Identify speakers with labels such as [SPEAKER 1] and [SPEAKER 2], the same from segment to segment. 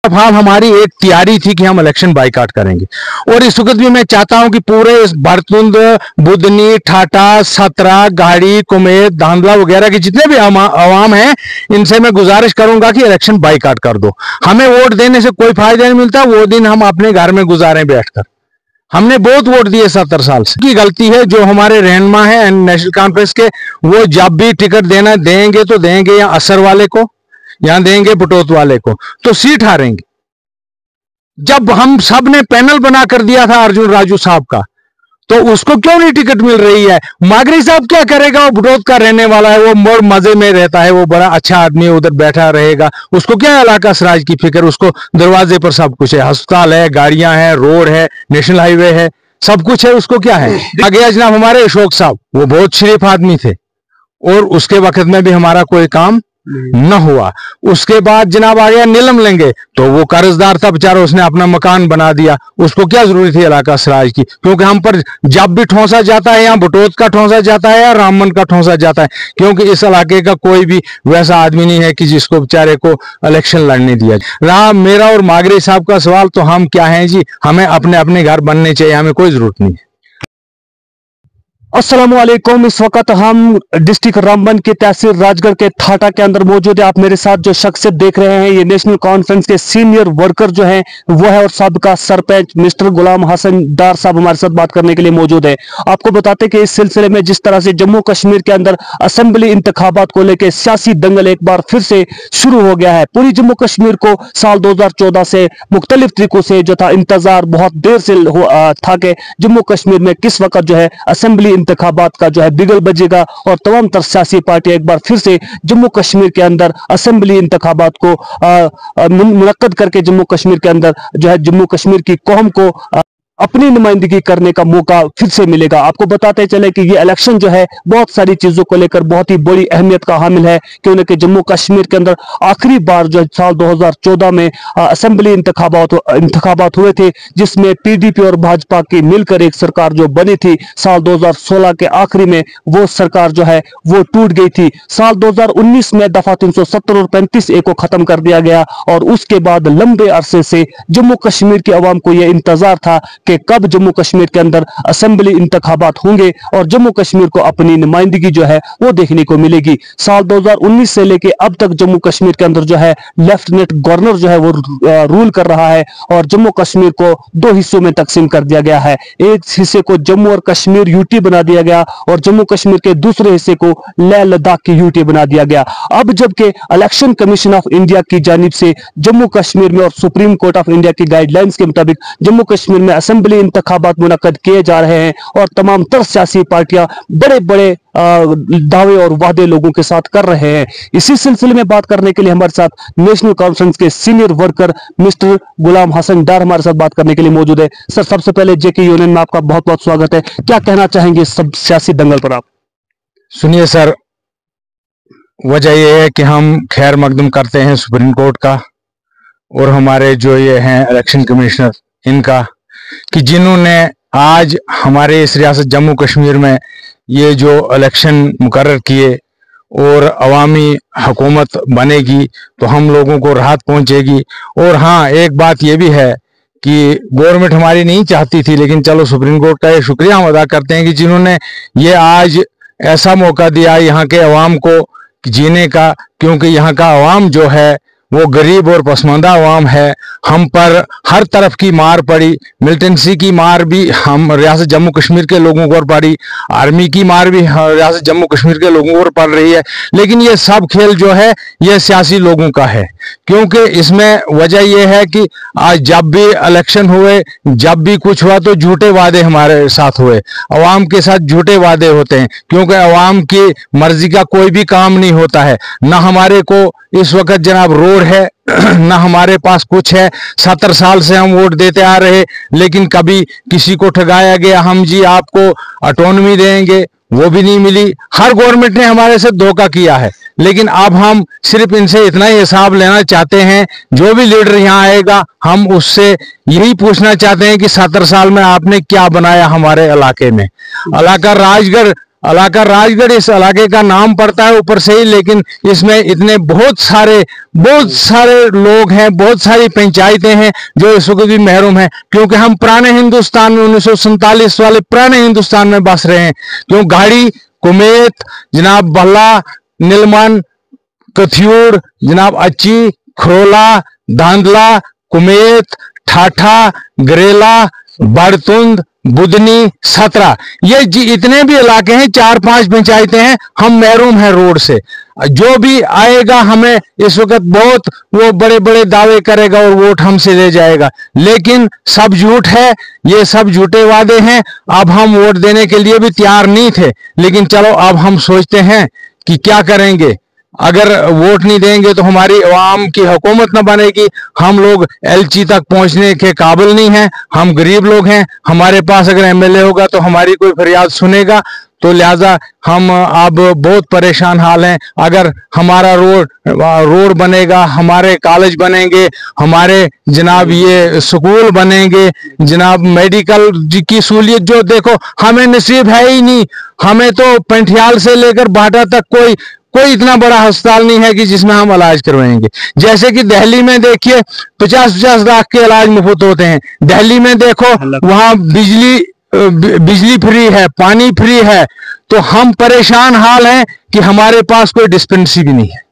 [SPEAKER 1] फिलहाल हमारी एक तैयारी थी कि हम इलेक्शन बाइकाट करेंगे, और इस वक्त भी मैं चाहता हूं कि पूरे इस भरतुंद, बुदनी, ठाटा, सतरा, गाड़ी, कुमेत, धांधला वगैरह के जितने भी अवाम हैं, इनसे मैं गुजारिश करूंगा कि इलेक्शन बाइकाट कर दो। हमें वोट देने से कोई फायदा नहीं मिलता, वो दिन हम अपने घर में गुजारें बैठकर। हमने बहुत वोट दिए 70 साल से। की गलती है जो हमारे रहनुमा है नेशनल कॉन्फ्रेंस के, वो जब भी टिकट देना देंगे तो देंगे या असर वाले को या देंगे बटोत वाले को, तो सीट हारेंगे। जब हम सब ने पैनल बनाकर दिया था अर्जुन राजू साहब का, तो उसको क्यों नहीं टिकट मिल रही है? मागरी साहब क्या करेगा? वो बटोत का रहने वाला है, वो मोर मजे में रहता है, वो बड़ा अच्छा आदमी है, उधर बैठा रहेगा, उसको क्या इलाका सराज की फिक्र? उसको दरवाजे पर सब कुछ है, अस्पताल है, गाड़ियां हैं, रोड है, नेशनल हाईवे है, सब कुछ है, उसको क्या है? आगे जनाब हमारे अशोक साहब, वो बहुत शरीफ आदमी थे, और उसके वक्त में भी हमारा कोई काम न हुआ। उसके बाद जनाब आ गया नीलम लेंगे, तो वो कर्जदार था बेचारा, उसने अपना मकान बना दिया, उसको क्या जरूरत थी इलाका सराज की? क्योंकि हम पर जब भी ठौंसा जाता है, या बटोत का ठौंसा जाता है या रामबन का ठौंसा जाता है, क्योंकि इस इलाके का कोई भी वैसा आदमी नहीं है कि जिसको बेचारे को इलेक्शन लड़ने दिया रहा। मेरा और मागरी साहब का सवाल, तो हम क्या हैं जी, हमें अपने अपने घर बनने चाहिए, हमें कोई जरूरत नहीं है।
[SPEAKER 2] अस्सलामुअलैकुम। इस वक्त हम डिस्ट्रिक्ट रामबन के तहसील राजगढ़ के थाटा के अंदर मौजूद है। आप मेरे साथ जो शख्सियत देख रहे हैं, ये नेशनल कॉन्फ्रेंस के सीनियर वर्कर जो हैं वो है, और साबिका सरपंच मिस्टर गुलाम हसन डार साहब हमारे साथ बात करने के लिए मौजूद है। आपको बताते हैं कि इस सिलसिले में जिस तरह से जम्मू कश्मीर के अंदर असेंबली इंतखाबात को लेकर सियासी दंगल एक बार फिर से शुरू हो गया है। पूरी जम्मू कश्मीर को साल 2014 से मुख्तलिफ तरीकों से जो था इंतजार बहुत देर से था कि जम्मू कश्मीर में किस वक्त जो है असेंबली इंतखाबात का जो है बिगल बजेगा, और तमाम तर सियासी पार्टियां एक बार फिर से जम्मू कश्मीर के अंदर असेंबली इंतखाबात को मुनक्कद करके जम्मू कश्मीर के अंदर जो है जम्मू कश्मीर की कौम को अपनी नुमाइंदगी करने का मौका फिर से मिलेगा। आपको बताते चले कि ये इलेक्शन जो है बहुत सारी चीजों को लेकर बहुत ही बड़ी अहमियत का हामिल है, क्योंकि जम्मू कश्मीर के अंदर आखिरी बार जो साल 2014 में असेंबली इंतखाबात हुए थे, जिसमें पीडीपी और भाजपा की मिलकर एक सरकार जो बनी थी, साल 2016 के आखिरी में वो सरकार जो है वो टूट गई थी। साल 2019 में दफा 370 और 35A को खत्म कर दिया गया, और उसके बाद लंबे अरसे से जम्मू कश्मीर की आवाम को यह इंतजार था कि कब जम्मू कश्मीर के अंदर असेंबली इंतखाबात होंगे और जम्मू कश्मीर को अपनी नुमाइंदगी जो है वो देखने को मिलेगी। साल 2019 से लेके अब तक जम्मू कश्मीर के अंदर जो है लेफ्टिनेंट गवर्नर जो है वो रूल कर रहा है, और जम्मू कश्मीर को दो हिस्सों में तकसीम कर दिया गया है। एक हिस्से को जम्मू और कश्मीर यूटी बना दिया गया, और जम्मू कश्मीर के दूसरे हिस्से को लेह लद्दाख की यूटी बना दिया गया। अब जबकि इलेक्शन कमीशन ऑफ इंडिया की जानिब से जम्मू कश्मीर में और सुप्रीम कोर्ट ऑफ इंडिया की गाइडलाइंस के मुताबिक जम्मू कश्मीर में असेंबली इंतखाबात मुनक्कद किए जा रहे हैं, और तमाम तर सियासी पार्टियां बड़े बड़े दावे और वादे लोगों के साथ कर रहे हैं। इसी सिलसिले में बात करने के लिए हमारे साथ नेशनल कॉन्फ्रेंस के सीनियर वर्कर मिस्टर गुलाम हसन डार हमारे साथ बात करने के लिए मौजूद है। सर, सबसे पहले जेके यूनियन में आपका बहुत बहुत स्वागत है। क्या कहना चाहेंगे सब सियासी दंगल पर आप?
[SPEAKER 1] सुनिए सर, वजह यह है कि हम खैर मकदम करते हैं सुप्रीम कोर्ट का और हमारे जो ये हैं इलेक्शन कमिश्नर इनका, कि जिन्होंने आज हमारे इस रियासत जम्मू कश्मीर में ये जो इलेक्शन मुकर्रर किए और अवामी हुकूमत बनेगी तो हम लोगों को राहत पहुंचेगी। और हाँ, एक बात ये भी है कि गवर्नमेंट हमारी नहीं चाहती थी, लेकिन चलो सुप्रीम कोर्ट का ये शुक्रिया हम अदा करते हैं कि जिन्होंने ये आज ऐसा मौका दिया यहाँ के अवाम को जीने का, क्योंकि यहाँ का अवाम जो है वो गरीब और पसमानदा अवाम है। हम पर हर तरफ की मार पड़ी, मिलिटेंसी की मार भी हम रियासत जम्मू कश्मीर के लोगों पर पड़ी, आर्मी की मार भी रियासत जम्मू कश्मीर के लोगों पर पड़ रही है। लेकिन ये सब खेल जो है ये सियासी लोगों का है, क्योंकि इसमें वजह यह है कि आज जब भी इलेक्शन हुए, जब भी कुछ हुआ तो झूठे वादे हमारे साथ हुए, अवाम के साथ झूठे वादे होते हैं, क्योंकि अवाम की मर्जी का कोई भी काम नहीं होता है। ना हमारे को इस वक्त जनाब रोड है, ना हमारे पास कुछ है। 70 साल से हम वोट देते आ रहे, लेकिन कभी किसी को ठगाया गया, हम जी आपको ऑटोनॉमी देंगे, वो भी नहीं मिली। हर गवर्नमेंट ने हमारे से धोखा किया है। लेकिन अब हम सिर्फ इनसे इतना ही हिसाब लेना चाहते हैं, जो भी लीडर यहाँ आएगा हम उससे यही पूछना चाहते हैं कि 70 साल में आपने क्या बनाया हमारे इलाके में। इलाका राजगढ़ इलाका राजगढ़ इस इलाके का नाम पड़ता है ऊपर से ही, लेकिन इसमें इतने बहुत सारे लोग हैं, बहुत सारी पंचायतें हैं जो इस वक्त भी महरूम हैं, क्योंकि हम पुराने हिंदुस्तान में 1947 वाले पुराने हिंदुस्तान में बस रहे हैं। क्यों गाड़ी, कुमेत, जनाब बल्ला, नीलमन, कथियूर, जनाब अच्छी, खरोला, धांधला, कुमेत, ठाठा, गरेला, बड़तुंद, बुदनी, सतरा, ये इतने भी इलाके हैं, 4-5 पंचायतें हैं, हम महरूम हैं रोड से। जो भी आएगा हमें इस वक्त बहुत वो बड़े बड़े दावे करेगा और वोट हमसे ले जाएगा, लेकिन सब झूठ है, ये सब झूठे वादे हैं। अब हम वोट देने के लिए भी तैयार नहीं थे, लेकिन चलो अब हम सोचते हैं कि क्या करेंगे। अगर वोट नहीं देंगे तो हमारी आवाम की हुकूमत न बनेगी। हम लोग एलची तक पहुंचने के काबिल नहीं हैं, हम गरीब लोग हैं। हमारे पास अगर एमएलए होगा तो हमारी कोई फरियाद सुनेगा, तो लिहाजा हम अब बहुत परेशान हाल हैं। अगर हमारा रोड बनेगा, हमारे कॉलेज बनेंगे, हमारे जनाब ये स्कूल बनेंगे, जनाब मेडिकल की सहूलियत जो देखो हमें नसीब है ही नहीं। हमें तो पंठियाल से लेकर बाटा तक कोई इतना बड़ा अस्पताल नहीं है कि जिसमें हम इलाज करवाएंगे। जैसे कि दिल्ली में देखिए 50-50 लाख के इलाज मुफ्त होते हैं। दिल्ली में देखो वहां बिजली फ्री है, पानी फ्री है। तो हम परेशान हाल हैं कि हमारे पास कोई डिस्पेंसरी भी नहीं है।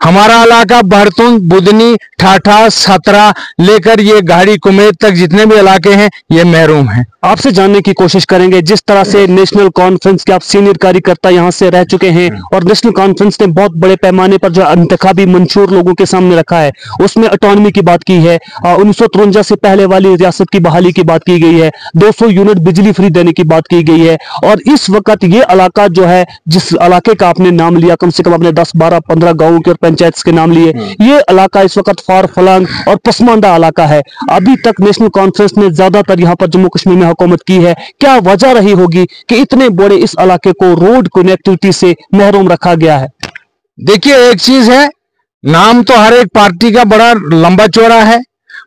[SPEAKER 1] हमारा इलाका बड़तुंद, बुदनी, ठाठा, सतरा लेकर ये गाड़ी कुमेत तक जितने भी इलाके हैं ये महरूम हैं।
[SPEAKER 2] आपसे जानने की कोशिश करेंगे, जिस तरह से नेशनल कॉन्फ्रेंस के आप सीनियर कार्यकर्ता यहाँ से रह चुके हैं और नेशनल कॉन्फ्रेंस ने बहुत बड़े पैमाने पर जो इंतखाबी मंशूर लोगों के सामने रखा है, उसमें ऑटोनॉमी की बात की है, 1953 से पहले वाली रियासत की बहाली की बात की गई है, 200 यूनिट बिजली फ्री देने की बात की गई है। और इस वक्त ये इलाका जो है, जिस इलाके का आपने नाम लिया, कम से कम आपने 10, 12, 15 गाँवों के और पंचायत के नाम लिए, ये इलाका इस वक्त फार फलांग और पसमानदा इलाका है। अभी तक नेशनल कॉन्फ्रेंस ने ज्यादातर यहाँ पर जम्मू कश्मीर में हुकूमत की है। क्या वजह रही होगी कि इतने बड़े इस इलाके को रोड कनेक्टिविटी से महरूम रखा गया है?
[SPEAKER 1] देखिए, एक चीज है, नाम तो हर एक पार्टी का बड़ा लंबा चौड़ा है,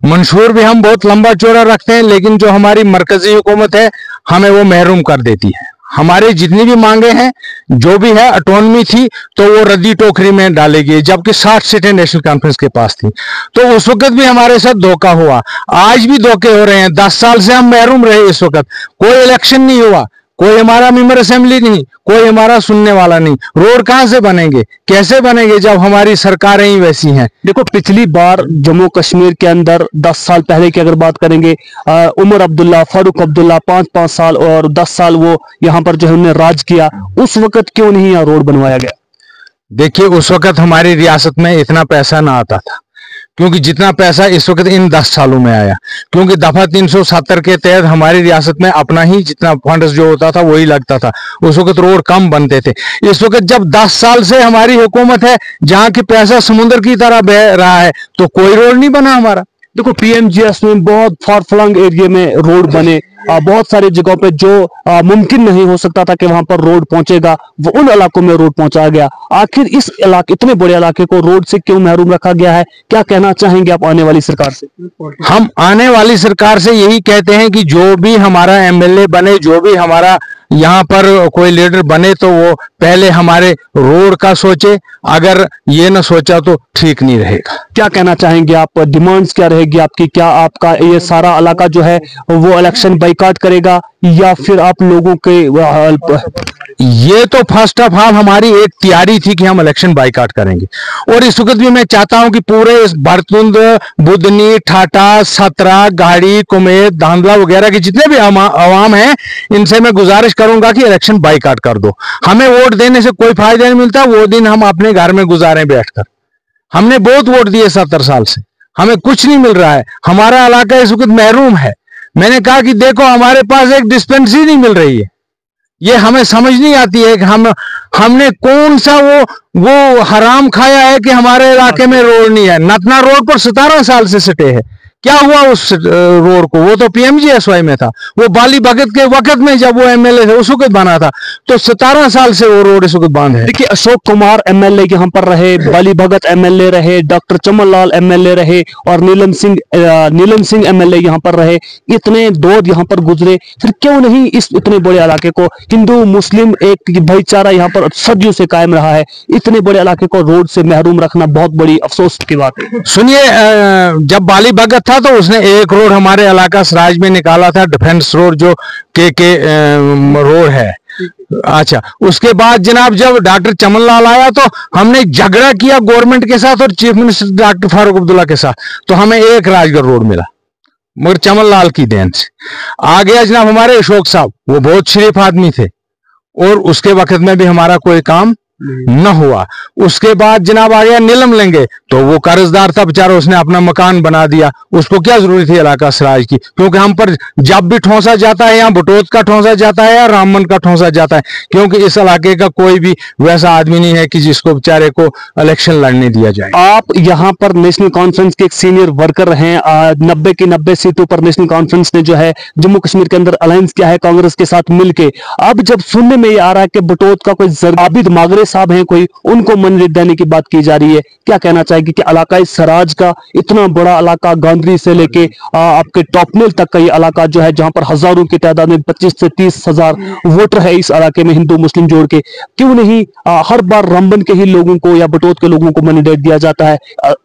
[SPEAKER 1] मंशूर भी हम बहुत लंबा चौड़ा रखते हैं, लेकिन जो हमारी मरकजी हुकूमत है हमें वो महरूम कर देती है। हमारी जितनी भी मांगे हैं, जो भी है, ऑटोनॉमी थी तो वो रद्दी टोकरी में डालेगी, जबकि 60 सीटें नेशनल कॉन्फ्रेंस के पास थी। तो उस वक्त भी हमारे साथ धोखा हुआ, आज भी धोखे हो रहे हैं। 10 साल से हम महरूम रहे। इस वक्त कोई इलेक्शन नहीं हुआ, कोई हमारा मेंबर असेंबली नहीं, कोई हमारा सुनने वाला नहीं। रोड कहां से बनेंगे, कैसे बनेंगे जब हमारी सरकारें ही वैसी हैं?
[SPEAKER 2] देखो, पिछली बार जम्मू कश्मीर के अंदर 10 साल पहले की अगर बात करेंगे, उमर अब्दुल्ला, फारूक अब्दुल्ला 5-5 साल और 10 साल वो यहाँ पर जो है उन्होंने राज किया। उस वक्त क्यों नहीं यहाँ रोड बनवाया गया?
[SPEAKER 1] देखिए, उस वक्त हमारी रियासत में इतना पैसा ना आता था, क्योंकि जितना पैसा इस वक्त इन 10 सालों में आया, क्योंकि दफा 370 के तहत हमारी रियासत में अपना ही जितना फंड जो होता था वही लगता था। उस वक्त रोड कम बनते थे। इस वक्त जब 10 साल से हमारी हुकूमत है, जहां की पैसा समुद्र की तरह बह रहा है, तो कोई रोड नहीं बना हमारा।
[SPEAKER 2] देखो, पीएमजीएस में बहुत फार फ्लंग एरिया में रोड बने, बहुत सारी जगहों पे जो मुमकिन नहीं हो सकता था कि वहां पर रोड पहुंचेगा, वो उन इलाकों में रोड पहुंचाया गया। आखिर इस इलाके, इतने बड़े इलाके को रोड से क्यों महरूम रखा गया है? क्या कहना चाहेंगे आप आने वाली सरकार से?
[SPEAKER 1] हम आने वाली सरकार से यही कहते हैं कि जो भी हमारा एमएलए बने, जो भी हमारा यहाँ पर कोई लीडर बने, तो वो पहले हमारे रोड का सोचे। अगर ये न सोचा तो ठीक नहीं रहेगा।
[SPEAKER 2] क्या कहना चाहेंगे आप? डिमांड्स क्या रहेगी आपकी? क्या आपका ये सारा इलाका जो है वो इलेक्शन बाइकाट करेगा या फिर आप लोगों के?
[SPEAKER 1] ये तो फर्स्ट ऑफ ऑल हमारी एक तैयारी थी कि हम इलेक्शन बाइकाट करेंगे, और इस वक्त भी मैं चाहता हूं कि पूरे इस बड़तुंद, बुदनी, ठाठा, सतरा, गाड़ी, कुमेत, धांधला वगैरह के जितने भी आवाम हैं, इनसे मैं गुजारिश करूंगा कि इलेक्शन बाइकाट कर दो। हमें वोट देने से कोई फायदा नहीं मिलता, वो दिन हम अपने घर में गुजारें बैठकर। हमने बहुत वोट दिए 70 साल से, हमें कुछ नहीं मिल रहा है। हमारा इलाका इस वक्त महरूम है। मैंने कहा कि देखो, हमारे पास एक डिस्पेंसरी नहीं मिल रही है। ये हमें समझ नहीं आती है कि हमने कौन सा वो हराम खाया है कि हमारे इलाके में रोड नहीं है। नतना रोड पर 17 साल से सटे है। क्या हुआ उस रोड को? वो तो पीएमजीएसवाई में था, वो बाली भगत के वक्त में जब वो एमएलए थे उस वक्त बना था, तो 17 साल से वो रोड इस वक्त बंद है।
[SPEAKER 2] देखिए, अशोक कुमार एमएलए यहाँ पर रहे, बाली भगत एमएलए रहे, डॉक्टर चमन लाल एमएलए रहे और नीलम सिंह एमएलए यहाँ पर रहे। इतने दौर यहाँ पर गुजरे, फिर क्यों नहीं इस इतने बड़े इलाके को, हिंदू मुस्लिम एक भाईचारा यहाँ पर सदियों से कायम रहा है, इतने बड़े इलाके को रोड से महरूम रखना बहुत बड़ी अफसोस की बात है।
[SPEAKER 1] सुनिए, जब बाली भगत था तो उसने एक रोड हमारे इलाका सराज में निकाला था, डिफेंस रोड जो के रोड है। अच्छा, उसके बाद जनाब जब डॉक्टर चमन लाल आया तो हमने झगड़ा किया गवर्नमेंट के साथ और chief minister doctor Farooq Abdullah के साथ, तो हमें एक राजगढ़ रोड मिला, मगर चमन लाल की देन से। आ गया जनाब हमारे अशोक साहब, वो बहुत शरीफ आदमी थे और उसके वक्त में भी हमारा कोई काम न हुआ। उसके बाद जनाब आ गया नीलम लेंगे, तो वो कर्जदार था बेचारा, उसने अपना मकान बना दिया, उसको क्या जरूरत थी इलाका सराज की, क्योंकि हम पर जब भी ठोंसा जाता है, यहाँ बटोत का ठोंसा जाता है या रामबन का ठोंसा जाता है, क्योंकि इस इलाके का कोई भी वैसा आदमी नहीं है कि जिसको बेचारे को इलेक्शन लड़ने दिया जाए।
[SPEAKER 2] आप यहाँ पर नेशनल कॉन्फ्रेंस के एक सीनियर वर्कर हैं, 90 की 90 सीटों पर नेशनल कॉन्फ्रेंस ने जो है जम्मू कश्मीर के अंदर अलायंस किया है कांग्रेस के साथ मिलके। अब जब सुनने में ये आ रहा है कि बटोत का कोई आबिद मागरे साहब हैं कोई, उनको मंजूरी देने की बात की जा रही है, क्या कहना चाहेगी कि इलाकाई सराज का इतना बड़ा इलाका, गांधरी से लेके आपके टॉपनेल तक का ये इलाका जो है, जहां पर हजारों की तादाद में 25 से 30 हजार वोटर है इस इलाके में, हिंदू मुस्लिम जोड़ के, क्यों नहीं हर बार रामबन के ही लोगों को या बटोत के लोगों को मैंडेट दिया जाता है?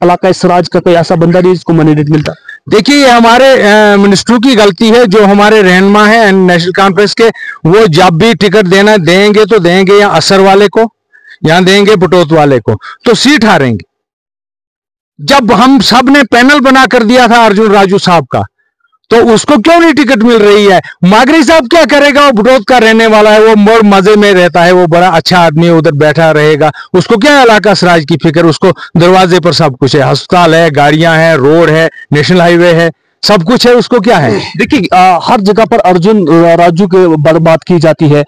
[SPEAKER 2] इलाकाई सराज का कोई ऐसा बंदा नहीं जिसको मैंडेट मिलता?
[SPEAKER 1] देखिए, ये हमारे मिनिस्टर की गलती है, जो हमारे रहनुमा है नेशनल कॉन्फ्रेंस के, वो जब भी टिकट देना देंगे तो देंगे या असर वाले को या देंगे बटोत वाले को, तो सीट हारेंगे। जब हम सब ने पैनल बना कर दिया था अर्जुन राजू साहब का, तो उसको क्यों नहीं टिकट मिल रही है? मागरी साहब क्या करेगा? वो बटोत का रहने वाला है, वो मोर मजे में रहता है, वो बड़ा अच्छा आदमी है, उधर बैठा रहेगा, उसको क्या इलाका सराज की फिक्र? उसको दरवाजे पर सब कुछ है, अस्पताल है, गाड़ियां हैं, रोड है, नेशनल हाईवे है, सब कुछ है, उसको क्या है?
[SPEAKER 2] देखिए, हर जगह पर अर्जुन राजू के बात की जाती है,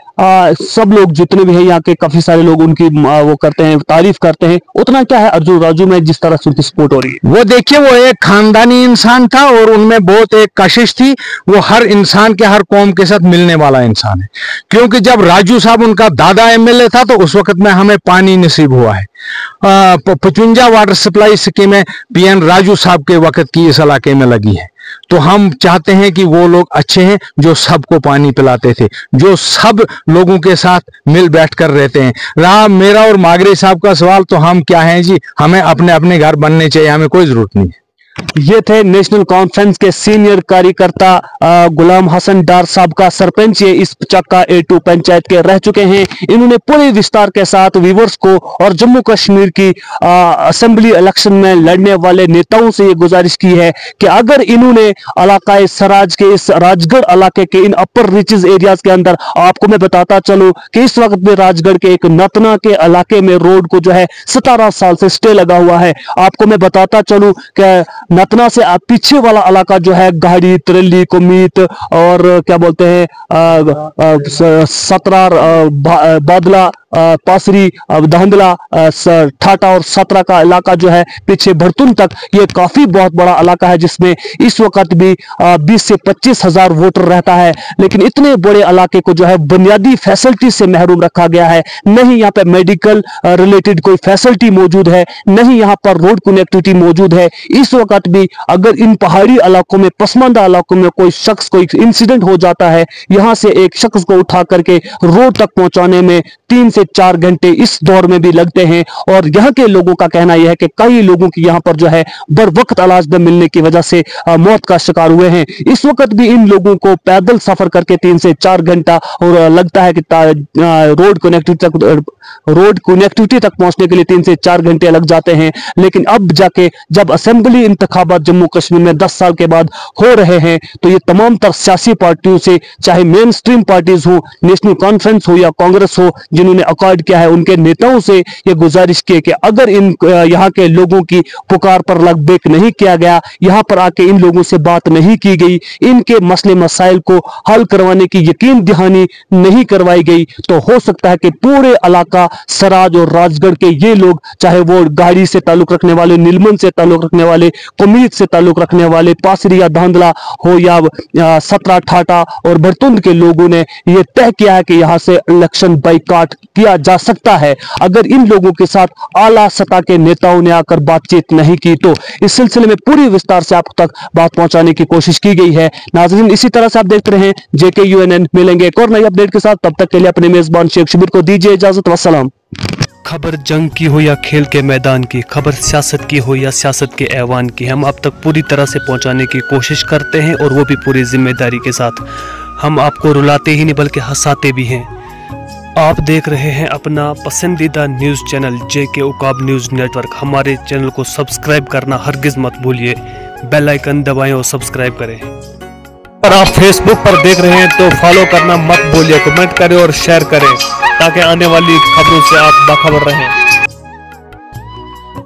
[SPEAKER 2] सब लोग जितने भी हैं यहाँ के, काफी सारे लोग उनकी वो करते हैं, तारीफ करते हैं। उतना क्या है अर्जुन राजू में जिस तरह से उनकी सपोर्ट हो रही है?
[SPEAKER 1] वो देखिए, वो एक खानदानी इंसान था और उनमें बहुत एक कशिश थी, वो हर इंसान के, हर कौम के साथ मिलने वाला इंसान है। क्योंकि जब राजू साहब उनका दादा एमएलए था तो उस वक्त में हमें पानी नसीब हुआ है। 55 वाटर सप्लाई स्कीमें पीएन राजू साहब के वक्त की इस इलाके में लगी है। तो हम चाहते हैं कि वो लोग अच्छे हैं जो सबको पानी पिलाते थे, जो सब लोगों के साथ मिल बैठ कर रहते हैं। रहा मेरा और मागरे साहब का सवाल, तो हम क्या हैं जी, हमें अपने अपने घर बनने चाहिए, हमें कोई जरूरत नहीं है।
[SPEAKER 2] ये थे नेशनल कॉन्फ्रेंस के सीनियर कार्यकर्ता गुलाम हसन डार साहब का सरपंच, ये इस चक्का A2 पंचायत के रह चुके हैं। इन्होंने पूरे विस्तार के साथ व्यूअर्स को और जम्मू कश्मीर की असेंबली इलेक्शन में लड़ने वाले नेताओं से ये गुजारिश की है कि अगर इन्होंने इलाकाए सराज के इस राजगढ़ इलाके के इन अपर रिचेज एरियाज के अंदर, आपको मैं बताता चलूं कि इस वक्त में राजगढ़ के एक नतना के इलाके में रोड को जो है 17 साल से स्टे लगा हुआ है। आपको मैं बताता चलूं कि नतना से पीछे वाला इलाका जो है गाड़ी, त्रेली, कुमीत और क्या बोलते हैं सतरार, बादला, पासरी, धांधला, ठाटा और सतरा का इलाका जो है पीछे भरतुन तक, ये काफी बहुत बड़ा इलाका है जिसमें इस वक्त भी 20 से 25 हजार वोटर रहता है। लेकिन इतने बड़े इलाके को जो है बुनियादी फैसिलिटी से महरूम रखा गया है। नहीं यहाँ पे मेडिकल रिलेटेड कोई फैसिलिटी मौजूद है, नहीं यहाँ पर रोड कनेक्टिविटी मौजूद है। इस वक्त भी अगर इन पहाड़ी इलाकों में, पसमानदा इलाकों में कोई शख्स, कोई इंसिडेंट हो जाता है, यहाँ से एक शख्स को उठा करके रोड तक पहुंचाने में 3 से 4 घंटे इस दौर में भी लगते हैं। और यहाँ के लोगों का कहना यह है कि कई लोगों की यहाँ पर जो है बर वक्त इलाज न मिलने की वजह से मौत का शिकार हुए हैं। इस वक्त भी इन लोगों को पैदल सफर करके 3 से 4 घंटा और लगता है कि रोड कनेक्टिविटी तक पहुंचने के लिए 3 से 4 घंटे लग जाते हैं। लेकिन अब जाके जब असेंबली इंतखाबात जम्मू कश्मीर में 10 साल के बाद हो रहे हैं, तो ये तमाम तर सियासी पार्टियों से, चाहे मेन स्ट्रीम पार्टीज हो, नेशनल कॉन्फ्रेंस हो या कांग्रेस हो, जिन्होंने अकॉर्ड किया है, उनके नेताओं से ये गुजारिश की कि अगर इन यहाँ के लोगों की पुकार पर लगबैक नहीं किया गया, यहाँ पर आके इन लोगों से बात नहीं की गई, इनके मसले मसाइल को हल करवाने की यकीन दहानी नहीं करवाई गई, तो हो सकता है कि पूरे इलाका सराज और राजगढ़ के ये लोग, चाहे वो गाड़ी से ताल्लुक रखने वाले, नीलमन से ताल्लुक रखने वाले, कुमीत से ताल्लुक रखने वाले, पासरी या धांधला हो या सतरा ठाटा और भरतुंड के लोगों ने यह तय किया है कि यहां से इलेक्शन बाइकाट किया जा सकता है अगर इन लोगों के साथ आला सतह के नेताओं ने आकर बातचीत नहीं की। तो इस सिलसिले में पूरी विस्तार से आप तक बात पहुंचाने की कोशिश की गई है। नाज़रीन, इसी तरह से आप देखते रहे JKUNN। मिलेंगे एक और नई अपडेट के साथ, तब तक के लिए अपने मेजबान शेख शबीर को दीजिए इजाजत। वस्सलाम।
[SPEAKER 3] खबर जंग की हो या खेल के मैदान की, खबर सियासत की हो या सियासत के ऐवान की, हम आप तक पूरी तरह से पहुंचाने की कोशिश करते हैं और वो भी पूरी जिम्मेदारी के साथ। हम आपको रुलाते ही नहीं बल्कि हंसाते भी हैं। आप देख रहे हैं अपना पसंदीदा news channel JK Uqab news network. हमारे चैनल को सब्सक्राइब करना हरगिज़ मत भूलिए, बेल आइकन दबाएं और सब्सक्राइब करें। अगर आप फेसबुक पर देख रहे हैं तो फॉलो करना मत भूलिए, कमेंट करें और शेयर करें ताकि आने वाली खबरों से आप बाखबर रहें।